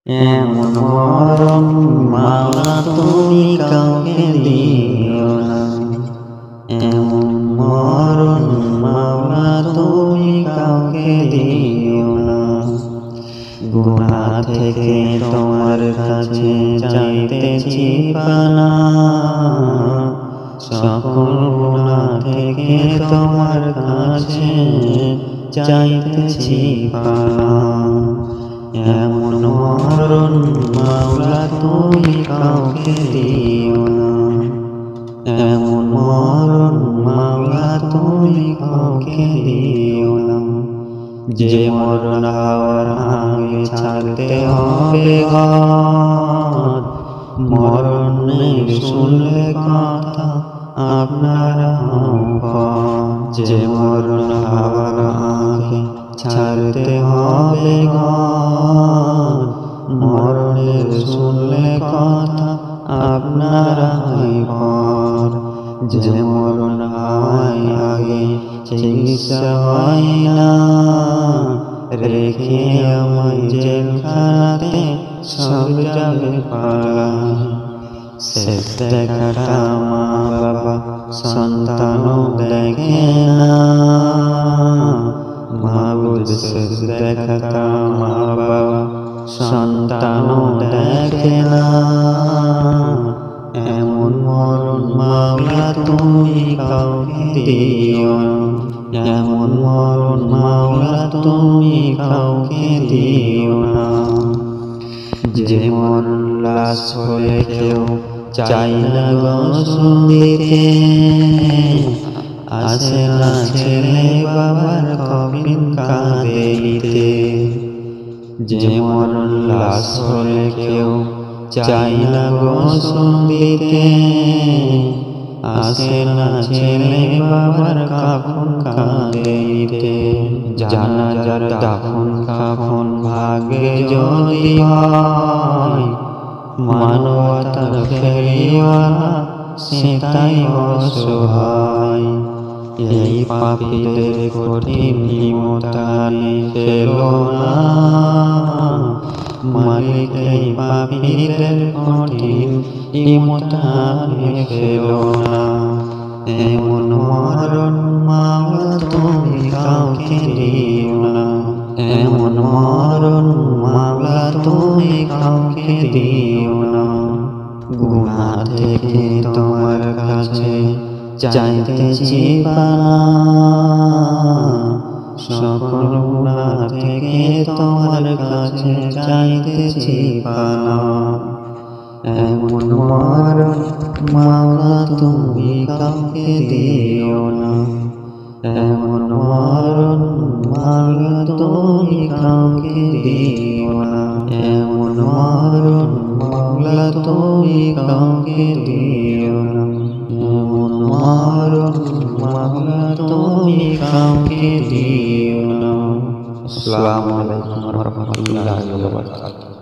এমন মরণ মাওলা তুমি কাউকে দিও না। এমন মরণ মাওলা তুমি কাউকে দিও না। গুনাহ থেকে তোমার কাছে চাইতেছি পানা, সকল গুনাহ থেকে তোমার কাছে চাইতেছি পানা। এমন মরণ মাওলা তুমি কাউকে দিও না। এমন মরণ মাওলা তুমি কাউকে দিও না। যে মরণ হওয়ার আগে ছাড়তে হবে ঘর, মরণ নেই শুনলে কথা আপনারা যে মরণ হওয়ার আগে ছাড়তে হবে ঘর, মরণের শুনলে কথা আপনারা পর। যে মরণ হওয়ার আগে চিকিৎসা হয় না, রেখে আমায় জেলখানাতে সব যাবে পালায়। শেষ দেখাটা মা বাবা সন্তানও দেখে না, মাবুদ শেষ দেখাটা মা বাবা সন্তানও দেখে না। এমন মরণ মাওলা তুমি কাউকে দিও না। এমন মরণ মাওলা তুমি কাউকে দিও না। যে মরণ লাশ হলে কেউ চাই না গোসল দিতে, আসে না ছেলে বাবার কফিন কাঁধে নিতে। যে মরণ লাশ হলে কেউ চাই না গোসল দিতে, আসে না ছেলে বাবার কাফন কাঁধে নিতে। জানাজার দাফন কাফন ভাগে যদি হয়, মানবতার ফেরিওয়ালা সেটাই অসহায়। এই পাপীদের কঠিন ইমতানে ফেলো না, মালিক এই পাপীদের কঠিন ইমতানে ফেলো না। এমন মরণ মাওলা তুমি কাউকে দিও না। এমন মরণ মাওলা তুমি কাউকে দিও না। গুনাহ থেকে তোমার কাছে চাইতেছি পানা, সকল গুনাহ থেকে তোমার কাছে চাইতেছি পানা। এমন মরণ মাওলা তুমি কাউকে দিও না। এমন মরণ মাওলা তুমি কাউকে দিও না। এমন মরণ মাওলা তুমি কাউকে দিও না। এমন মরণ মাওলা তুমি কাউকে দিও না। আসসালামু আলাইকুম ওয়া রাহমাতুল্লাহি ওয়া বারাকাতুহু।